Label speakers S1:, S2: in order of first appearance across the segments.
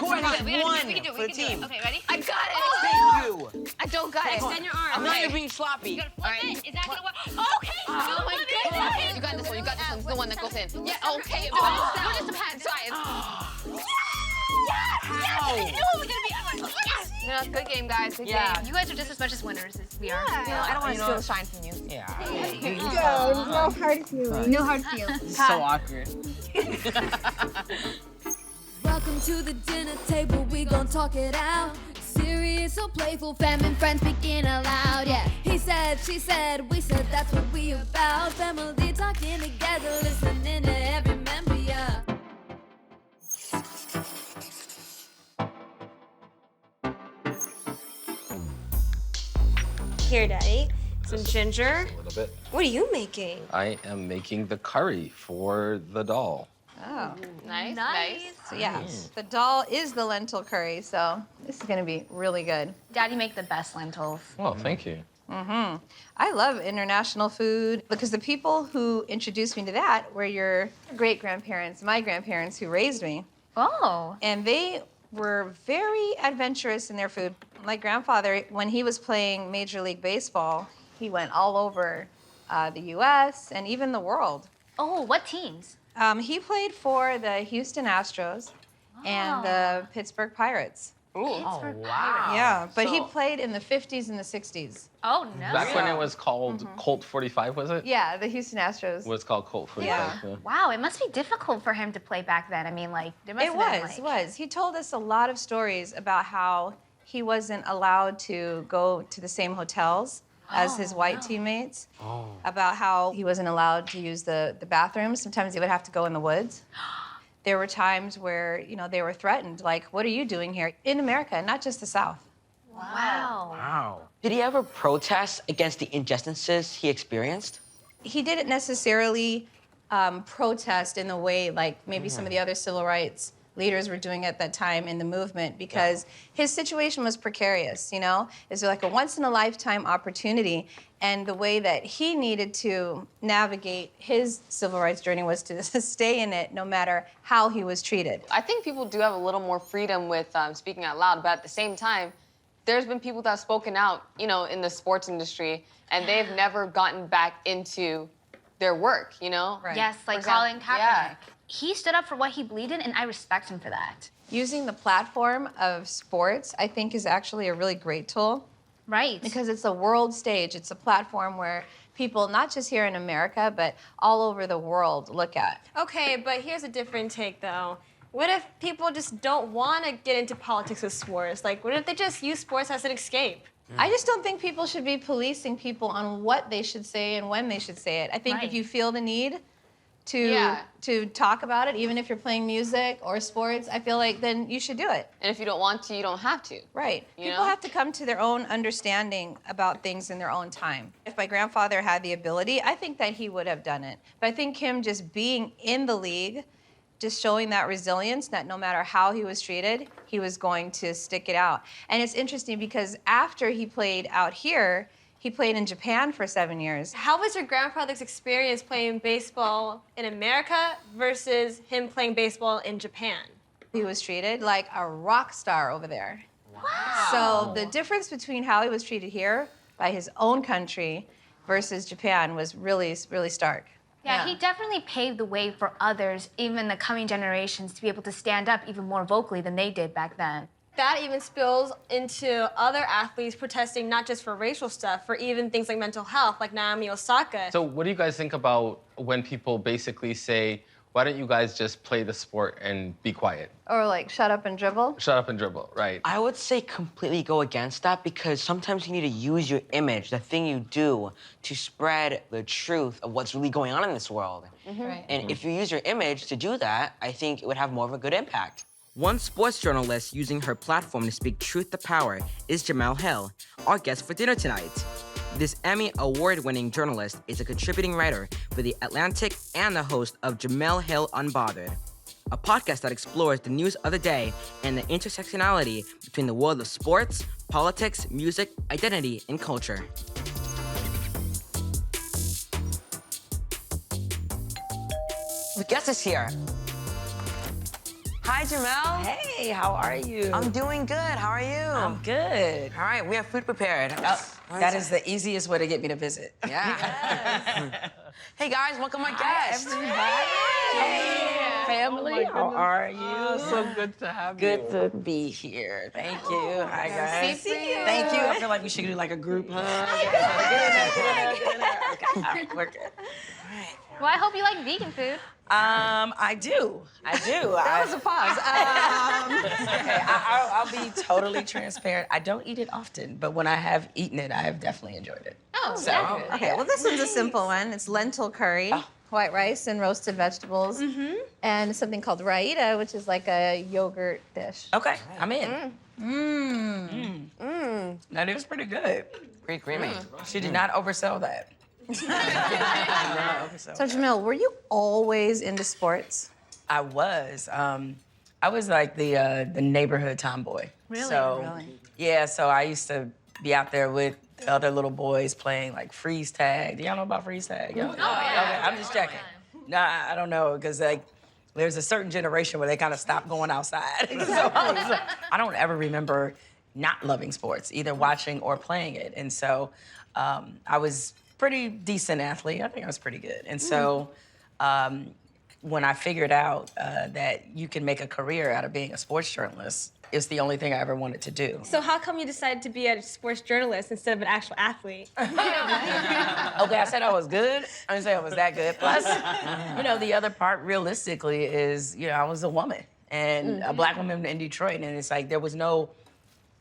S1: score is one
S2: we can do
S1: for the team.
S2: Okay, ready?
S3: I got it.
S1: Thank you.
S3: I don't got it.
S2: Extend your arm.
S1: I'm not even being sloppy.
S2: You gotta flip it. Is that gonna work? Okay.
S3: Oh my goodness. You got this one. You got this one. It's the one that goes in. Yeah, okay. We're just a pad size.
S2: Yes! Yes! I knew it was gonna be. Yes!
S3: Yeah, good game, guys. Good
S2: Yeah.
S3: game.
S2: You guys are just as much as winners as we are.
S3: Yeah. I don't want to steal the shine from you.
S1: Yeah.
S4: No hard feelings.
S2: No hard feelings.
S1: So awkward.
S5: Welcome to the dinner table, we gon' talk it out. Serious or playful, family friends speaking aloud, yeah. He said, she said, we said, that's what we about. Family talking together, listening to every member, yeah.
S4: Here, Daddy. Some ginger.
S6: A little bit.
S4: What are you making?
S6: I am making the curry for the doll.
S7: Oh,
S3: Nice.
S7: so yeah, the doll is the lentil curry, so this is gonna be really good.
S2: Daddy make the best lentils.
S6: Well, thank you.
S7: I love international food because the people who introduced me to that were your great-grandparents, my grandparents who raised me.
S2: Oh.
S7: And they were very adventurous in their food. My grandfather, when he was playing Major League Baseball, he went all over the US and even the world.
S2: Oh, what teams?
S7: He played for the Houston Astros and the Pittsburgh Pirates.
S1: Oh, wow.
S7: Yeah, but he
S1: So-
S7: played in the 50s and the 60s.
S2: Oh, no.
S6: Back when it was called Colt 45, was it?
S7: Yeah, the Houston Astros.
S6: Was called Colt 45. Yeah.
S2: Wow, it must be difficult for him to play back then. I mean, like, there must
S7: It
S2: have
S7: was,
S2: been, like...
S7: He told us a lot of stories about how he wasn't allowed to go to the same hotels as his white teammates, about how he wasn't allowed to use the bathrooms. Sometimes he would have to go in the woods. There were times where, you know, they were threatened, like, what are you doing here? In America, not just the South.
S2: Wow.
S1: Wow. Did he ever protest against the injustices he experienced?
S7: He didn't necessarily protest in the way like maybe some of the other civil rights leaders were doing at that time in the movement because his situation was precarious, you know? It's like a once-in-a-lifetime opportunity, and the way that he needed to navigate his civil rights journey was to stay in it no matter how he was treated.
S3: I think people do have a little more freedom with speaking out loud, but at the same time, there's been people that have spoken out, you know, in the sports industry, and they've never gotten back into their work, you know?
S7: Right.
S2: Yes, like
S3: For example,
S2: Colin Kaepernick.
S3: yeah.
S2: He stood up for what he believed in, and I respect him for that.
S7: Using the platform of sports, I think, is actually a really great tool.
S2: Right.
S7: Because it's a world stage. It's a platform where people, not just here in America, but all over the world look at.
S4: Okay, but here's a different take, though. What if people just don't want to get into politics with sports? Like, what if they just use sports as an escape?
S7: I just don't think people should be policing people on what they should say and when they should say it. I think if
S2: Right.
S7: you feel the need to
S3: Yeah.
S7: to talk about it, even if you're playing music or sports, I feel like then you should do it.
S3: And if you don't want to, you don't have to.
S7: Right.
S3: You
S7: People
S3: know?
S7: have to come to their own understanding about things in their own time. If my grandfather had the ability, I think that he would have done it. But I think him just being in the league, just showing that resilience that no matter how he was treated, he was going to stick it out. And it's interesting because after he played out here, he played in Japan for 7 years.
S4: How was your grandfather's experience playing baseball in America versus him playing baseball in Japan?
S7: He was treated like a rock star over there. Wow. So the difference between how he was treated here by his own country versus Japan was really, really stark.
S2: Yeah, he definitely paved the way for others, even the coming generations, to be able to stand up even more vocally than they did back then.
S4: That even spills into other athletes protesting not just for racial stuff, for even things like mental health, like Naomi Osaka.
S6: So what do you guys think about when people basically say, why don't you guys just play the sport and be quiet?
S7: Or like, shut up and dribble.
S6: Shut up and dribble, right?
S1: I would say completely go against that because sometimes you need to use your image, the thing you do, to spread the truth of what's really going on in this world.
S7: Right.
S1: And if you use your image to do that, I think it would have more of a good impact. One sports journalist using her platform to speak truth to power is Jemele Hill, our guest for dinner tonight. This Emmy Award-winning journalist is a contributing writer for The Atlantic and the host of Jemele Hill Unbothered, a podcast that explores the news of the day and the intersectionality between the world of sports, politics, music, identity, and culture. The guest is here. Hi, Jemele.
S8: Hey, how are you?
S1: I'm doing good. How are you?
S8: I'm good.
S1: All right, we have food prepared.
S8: That is the easiest way to get me to visit.
S1: Yeah. Hey, guys, welcome my guest.
S8: Hey, family, how are you?
S6: So good to have you.
S8: Good to be here. Thank you. Hi, guys. Thank you. I feel like we should do like a group hug. Get in there. Okay, all right, we're good.
S2: Well, I hope you like vegan food.
S8: I do. That was a pause. Okay, I'll be totally transparent. I don't eat it often, but when I have eaten it, I have definitely enjoyed it.
S2: Oh,
S8: So,
S2: yeah.
S7: Okay, well, this one's a simple one. It's lentil curry, white rice, and roasted vegetables, and something called Rita, which is like a yogurt dish.
S8: Okay, I'm in. That is pretty good.
S1: Pretty creamy.
S8: She did not oversell that.
S7: So, Jemele, were you always into sports?
S8: I was. I was like the neighborhood tomboy.
S2: Really?
S8: So, yeah, so I used to be out there with the other little boys playing like freeze tag. Do y'all know about freeze tag? Yeah. Okay, I'm just checking. Nah, I don't know, because like there's a certain generation where they kind of stopped going outside. So I don't ever remember not loving sports, either watching or playing it. And so I was pretty decent athlete. I think I was pretty good. And so when I figured out that you can make a career out of being a sports journalist, it's the only thing I ever wanted to do.
S4: So how come you decided to be a sports journalist instead of an actual athlete?
S8: Okay, I said I was good. I didn't say I was that good. Plus, the other part realistically is, I was a woman and a black woman in Detroit, and it's like there was no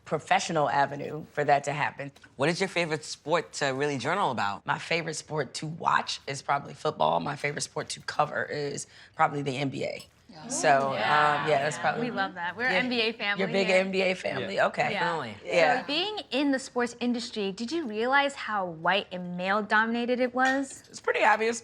S8: professional avenue for that to happen.
S1: What is your favorite sport to really journal about?
S8: My favorite sport to watch is probably football. My favorite sport to cover is probably the NBA. So, that's probably...
S2: We love that. We're an NBA family.
S8: You're a big
S2: here.
S8: NBA family? Yeah. Okay.
S1: Definitely.
S8: Yeah.
S2: So being in the sports industry, did you realize how white and male-dominated it was?
S8: It's pretty obvious.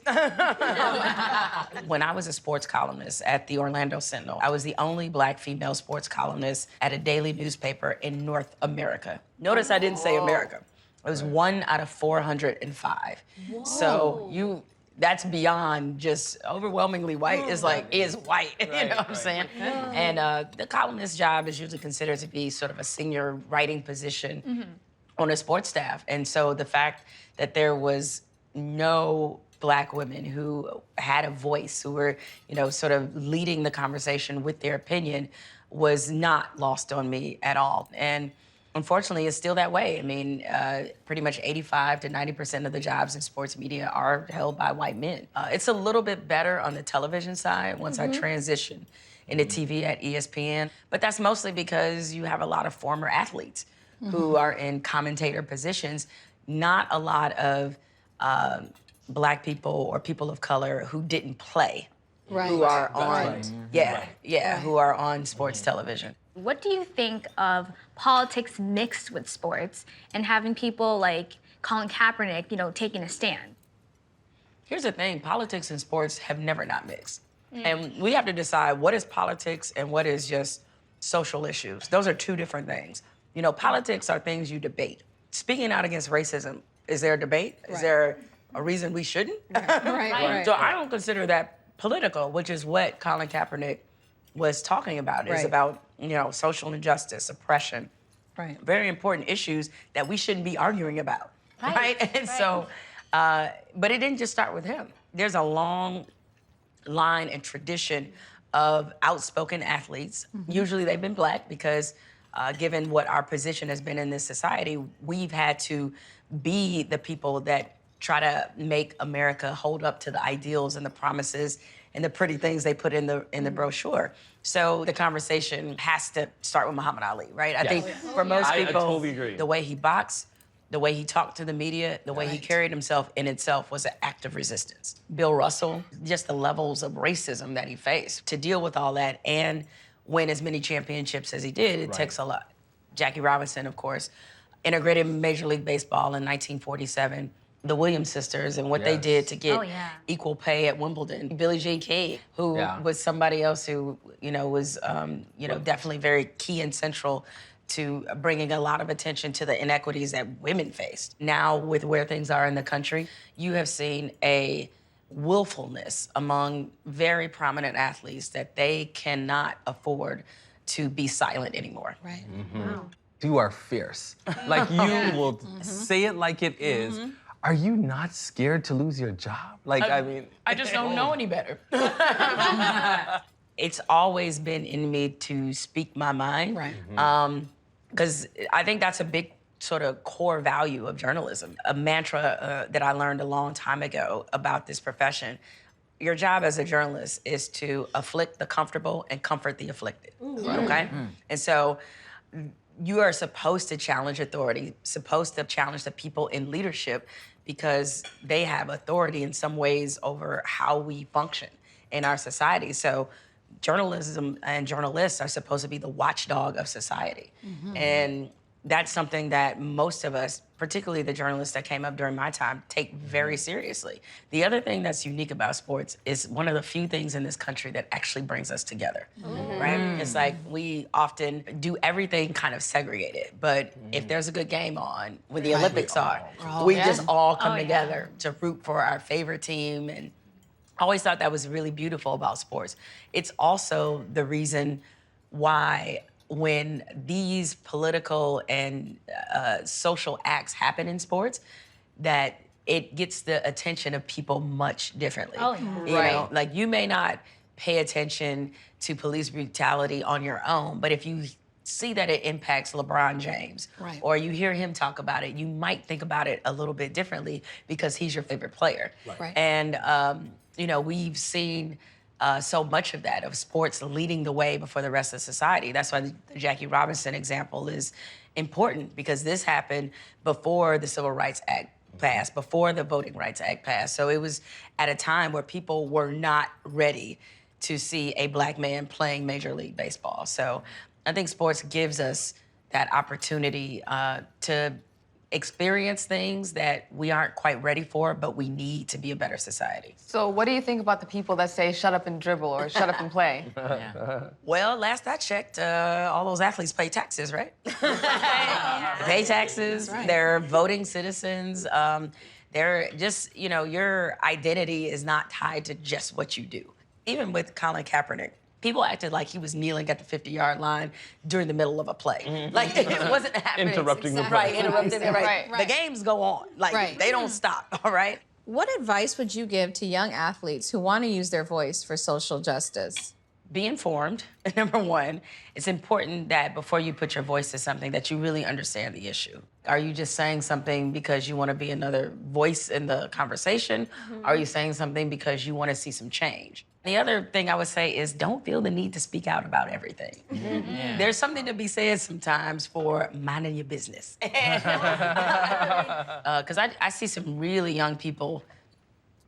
S8: When I was a sports columnist at the Orlando Sentinel, I was the only black female sports columnist at a daily newspaper in North America. Notice I didn't say America. It was 1 out of 405. Whoa. So that's beyond just overwhelmingly white. It's like, is white, you know what I'm saying? And the columnist job is usually considered to be sort of a senior writing position on a sports staff. And so the fact that there was no black women who had a voice, who were, sort of leading the conversation with their opinion was not lost on me at all. And unfortunately, it's still that way. I mean, pretty much 85 to 90% of the jobs in sports media are held by white men. It's a little bit better on the television side once I transitioned into TV at ESPN, but that's mostly because you have a lot of former athletes who are in commentator positions, not a lot of black people or people of color who didn't play, who are on, who are on sports television.
S2: What do you think of politics mixed with sports and having people like Colin Kaepernick, taking a stand?
S8: Here's the thing, politics and sports have never not mixed. And we have to decide what is politics and what is just social issues. Those are two different things. Politics are things you debate. Speaking out against racism, is there a debate? Is there a reason we shouldn't?
S7: Right.
S8: So I don't consider that political, which is what Colin Kaepernick was talking about. It's about, social injustice, oppression.
S7: Right.
S8: Very important issues that we shouldn't be arguing about. Right? And so, but it didn't just start with him. There's a long line and tradition of outspoken athletes. Usually they've been black because given what our position has been in this society, we've had to be the people that try to make America hold up to the ideals and the promises and the pretty things they put in the brochure. So the conversation has to start with Muhammad Ali, right? I think for most people,
S6: I totally agree.
S8: The way he boxed, the way he talked to the media, the way he carried himself in itself was an act of resistance. Bill Russell, just the levels of racism that he faced. To deal with all that and win as many championships as he did, it takes a lot. Jackie Robinson, of course, integrated Major League Baseball in 1947. The Williams sisters and what they did to get equal pay at Wimbledon. Billie Jean King, who was somebody else who, was, definitely very key and central to bringing a lot of attention to the inequities that women faced. Now, with where things are in the country, you have seen a willfulness among very prominent athletes that they cannot afford to be silent anymore.
S7: Right.
S4: Wow.
S6: You are fierce. Like, you will say it like it is. Are you not scared to lose your job? Like, I mean...
S8: I just don't know any better. It's always been in me to speak my mind.
S7: Right.
S8: Because I think that's a big sort of core value of journalism. A mantra that I learned a long time ago about this profession. Your job as a journalist is to afflict the comfortable and comfort the afflicted, okay? And so you are supposed to challenge authority, supposed to challenge the people in leadership because they have authority in some ways over how we function in our society. So journalism and journalists are supposed to be the watchdog of society. And that's something that most of us, particularly the journalists that came up during my time, take very seriously. The other thing that's unique about sports is one of the few things in this country that actually brings us together, right? It's like we often do everything kind of segregated, but if there's a good game on, when the Olympics are, we just all come together to root for our favorite team. And I always thought that was really beautiful about sports. It's also the reason why when these political and social acts happen in sports, that it gets the attention of people much differently. You know, like you may not pay attention to police brutality on your own, but if you see that it impacts LeBron James, or you hear him talk about it, you might think about it a little bit differently because he's your favorite player. And you know, we've seen so much of that, of sports leading the way before the rest of society. That's why the Jackie Robinson example is important, because this happened before the Civil Rights Act passed, before the Voting Rights Act passed. So it was at a time where people were not ready to see a black man playing Major League Baseball. So I think sports gives us that opportunity to experience things that we aren't quite ready for, but we need to be a better society.
S3: So what do you think about the people that say shut up and dribble or shut up and play?
S8: Well, last I checked, all those athletes pay taxes, right? Pay taxes, they're voting citizens. They're just, you know, your identity is not tied to just what you do. Even with Colin Kaepernick, people acted like he was kneeling at the 50-yard line during the middle of a play. Like, it wasn't happening.
S6: Interrupting the play.
S8: Right, interrupting the play. The games go on. Like, they don't stop, all right?
S7: What advice would you give to young athletes who want to use their voice for social justice?
S8: Be informed, number one. It's important that before you put your voice to something that you really understand the issue. Are you just saying something because you want to be another voice in the conversation? Are you saying something because you want to see some change? The other thing I would say is don't feel the need to speak out about everything. There's something to be said sometimes for minding your business. Because I see some really young people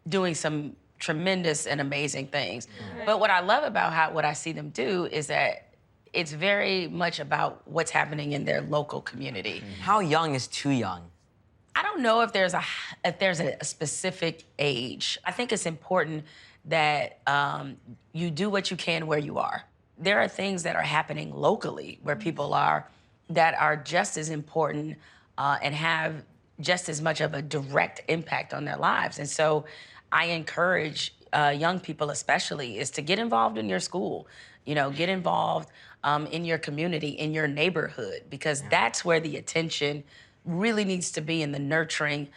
S8: doing some tremendous and amazing things. But what I love about what I see them do is that it's very much about what's happening in their local community.
S1: How young is too young?
S8: I don't know if there's a specific age. I think it's important that you do what you can where you are. There are things that are happening locally where people are that are just as important and have just as much of a direct impact on their lives. And so I encourage young people especially is to get involved in your school, you know, get involved in your community, in your neighborhood, because that's where the attention really needs to be and the nurturing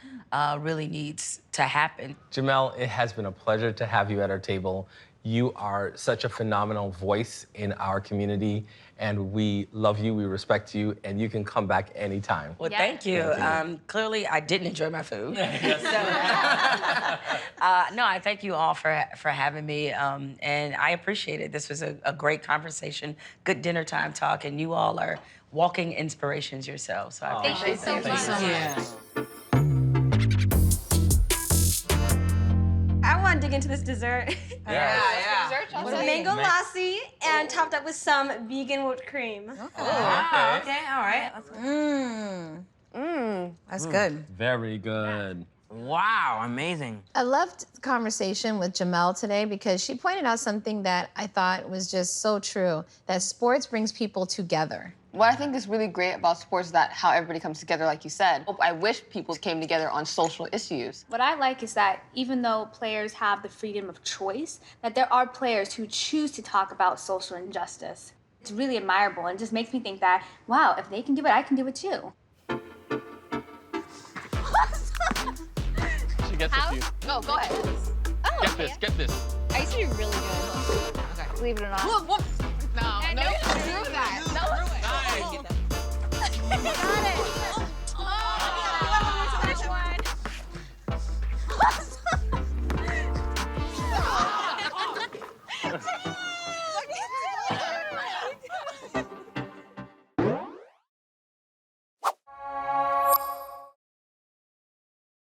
S8: really needs to happen.
S6: Jemele, it has been a pleasure to have you at our table. You are such a phenomenal voice in our community, and we love you, we respect you, and you can come back anytime.
S8: Well, thank you. Clearly, I didn't enjoy my food. No, I thank you all for having me, and I appreciate it. This was a great conversation, good dinner time talk, and you all are walking inspirations yourselves, so I appreciate it.
S3: Thank you so much.
S4: I want to dig into this dessert.
S3: Dessert,
S4: Mango lassi and topped up with some vegan whipped cream.
S8: Okay, all right.
S7: That's good.
S6: Very good.
S1: Wow, amazing.
S7: I loved the conversation with Jemele today because she pointed out something that I thought was just so true, that sports brings people together.
S3: What I think is really great about sports is that how everybody comes together, like you said. I wish people came together on social issues.
S2: What I like is that even though players have the freedom of choice, that there are players who choose to talk about social injustice. It's really admirable and just makes me think that, wow, if they can do it, I can do it too.
S9: She gets a few.
S3: Go ahead.
S4: Oh,
S9: Get this, get this.
S4: I used to be really good.
S3: Okay.
S4: Believe it or not.
S3: Whoop, whoop. No, you do that. No.